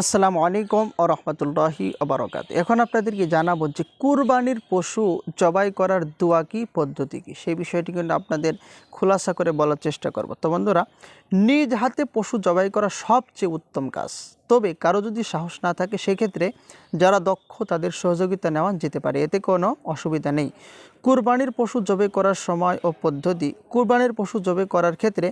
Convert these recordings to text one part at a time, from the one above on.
আসসালামু আলাইকুম ওয়া রাহমাতুল্লাহি ওয়া বারাকাতুহু। এখন আপনাদেরকে জানাবো যে কুরবানির পশু জবাই করার দোয়া কি, পদ্ধতি কি, সেই বিষয়টি কিন্তু আপনাদের খোলাসা করে বলার চেষ্টা করব। তো বন্ধুরা, নিজ হাতে পশু জবাই করা সবচেয়ে উত্তম কাজ। তবে কারো যদি সাহস না থাকে সেক্ষেত্রে যারা দক্ষ তাদের সহযোগিতা নেওয়া যেতে পারে, এতে কোনো অসুবিধা নেই। কুরবানির পশু জবাই করার সময় ও পদ্ধতি। কুরবানির পশু জবাই করার ক্ষেত্রে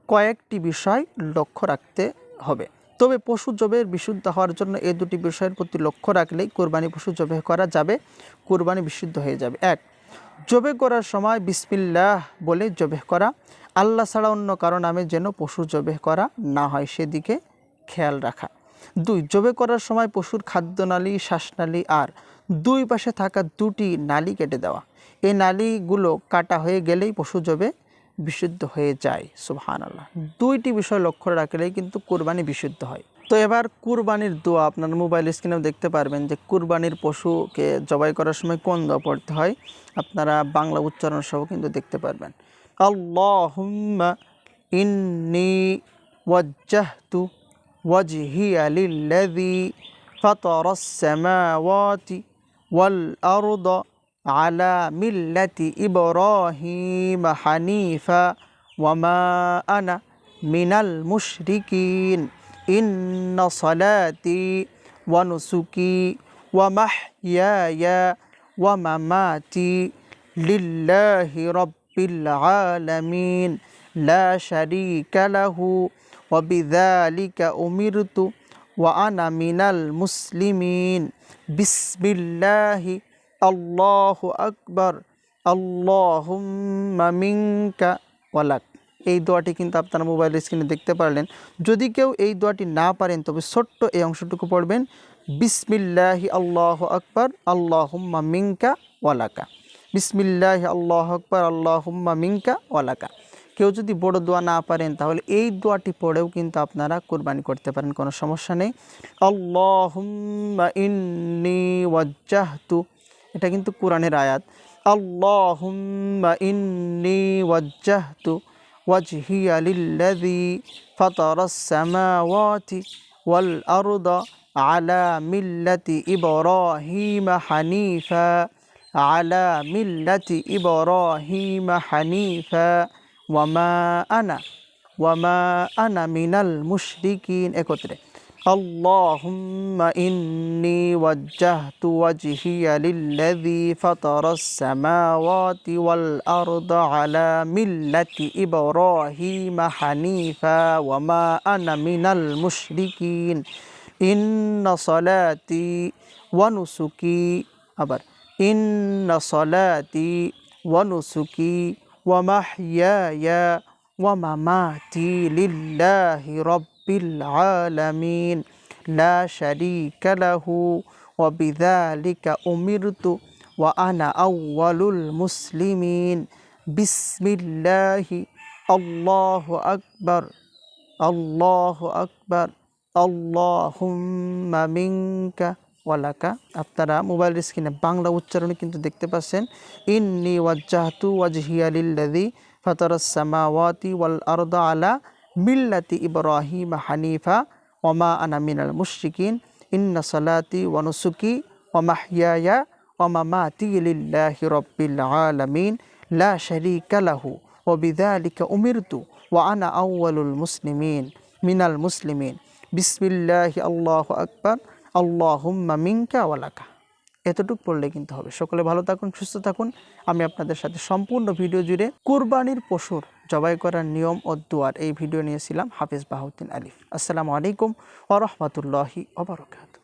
কয়েকটি বিষয় লক্ষ্য রাখতে হবে। তবে পশু জবের বিশুদ্ধ হওয়ার জন্য এই দুটি বিষয়ের প্রতি লক্ষ্য রাখলেই কোরবানি পশু জবে করা যাবে, কোরবানি বিশুদ্ধ হয়ে যাবে। ১. জবে করার সময় বিসমিল্লাহ বলে জবে করা। আল্লাহ ছাড়া অন্য কারো নামে যেন পশু জবে করা না হয় সেদিকে খেয়াল রাখা। ২. জবে করার সময় পশুর খাদ্যনালী, শ্বাসনালী আর দুই পাশে থাকা দুটি নালী কেটে দেওয়া। এই নালীগুলো কাটা হয়ে গেলেই পশু জবে বিশুদ্ধ হয়ে যায়। সুবহানাল্লাহ। দুইটি বিষয় লক্ষ্য রাখলেই কিন্তু কুরবানি বিশুদ্ধ হয়। তো এবার কুরবানির দোয়া আপনার মোবাইল স্ক্রিনেও দেখতে পারবেন যে কুরবানির পশুকে জবাই করার সময় কোন দোয়া পড়তে হয়, আপনারা বাংলা উচ্চারণ সহ কিন্তু দেখতে পারবেন। আল্লাহুম্মা ইন্নী ওয়াজ্জাহতু ওয়াজহিয়া লিল্লাযী ফাতারাস সামাওয়াতি ওয়াল আরদা আলা মিল্লাতি ইব্রাহিম হানিফা ওয়ামা আনা মিনাল মুশরিকিন ইন্না সালাতি ওয়া নুসুকি ওয়া মাহইয়ায়া ওয়া মামাতি লিল্লাহি রাব্বিল আলামিন লা শারীকা লাহু ওয়া বিযালিকা উমিরতু ওয়া আনা মিনাল মুসলিমিন বিসমিল্লাহি আল্লাহু আকবার আল্লাহুম্মা মিনকা ওয়ালাক। এই দোয়াটি কিন্তু আপনারা মোবাইল স্ক্রিনে দেখতে পারলেন। যদি কেউ এই দোয়াটি না পারেন তবে ছোট্ট এই অংশটুকু পড়বেন, বিসমিল্লাহি আল্লাহু আকবার আল্লাহুম্মা মিনকা ওয়ালাকা। বিসমিল্লাহি আল্লাহু আকবার আল্লাহুম্মা মিনকা ওয়ালাকা। কেউ যদি বড় দোয়া না পারেন তাহলে এই দোয়াটি পড়েও কিন্তু আপনারা কুরবানি করতে পারেন, কোনো সমস্যা নেই। আল্লাহুম্মা ইন্নী ওয়াজ্জাহতু, এটা কিন্তু কোরআনের আয়াত। আল্লাহুম্মা ইন্নী ওয়াজ্জাহতু ওয়াজহিয়া লিল্লাযী ফাতারাস সামাওয়াতি ওয়াল আরদা আলা মিল্লাতি ইব্রাহিম হানিফা আলা মিল্লাতি ইব্রাহিম হানিফা ওয়ামা আনা মিনাল মুশরিকিন। একত্রে আল্লাহুম্মা ইন্নী ওয়াজ্জাহতু ওয়াজহিয়া লিল্লাযী ফাতারাস সামাওয়াতি ওয়াল আরদা আলা মিল্লাতি ইব্রাহিম হানিফা ওয়ামা আনা মিনাল মুশরিকিন ইন্না সালাতি ওয়া নুসুকি। আবার ইন্না সালাতি ওয়া নুসুকি ওয়া মাহইয়ায়া ওয়া মামাতি লিল্লাহি রাব্বিল আলামিন লা শারীকা লাহু ওয়া বিযালিকা উমিরতু ওয়া আনা আউওয়ালুল মুসলিমিন বিসমিল্লাহি আল্লাহু আকবার আল্লাহু আকবার আল্লাহুম্মা মিনকা ওয়ালাকা। আপনারা মোবাইল স্ক্রিনে বাংলা উচ্চারণে কিন্তু দেখতে পাচ্ছেন, ইন্নী ওয়াজ্জাহতু ওয়াজহিয়া লিল্লাযী ফাতারাস সামাওয়াতি ওয়াল আরদা আলা মিল্লাতি ইব্রাহিম হানিফা ওয়ামা আনা মিনাল মুশরিকিন ইন্না সালাতি ওয়া নুসুকি ওয়া মাহইয়ায়া ওয়া মামাতি লিল্লাহি রাব্বিল আলামিন লা শারীকা লাহু ওয়া বিযালিকা উমিরতু ওয়া আনা আউওয়ালুল মুসলিমিন মিনাল মুসলিমিন বিসমিল্লাহি আল্লাহু আকবার আল্লাহুম্মা মিনকা ওয়ালাকা। এতটুকু পড়লে কিন্তু হবে। সকলে ভালো থাকুন, সুস্থ থাকুন। আমি আপনাদের সাথে সম্পূর্ণ ভিডিও জুড়ে কুরবানির পশুর জবাই করার নিয়ম ও দুয়ার এই ভিডিও নিয়েছিলাম। হাফেজ বাহাউদ্দিন আলিফ। আসসালামু আলাইকুম ওয়া রাহমাতুল্লাহি ওয়া বারাকাতুহু।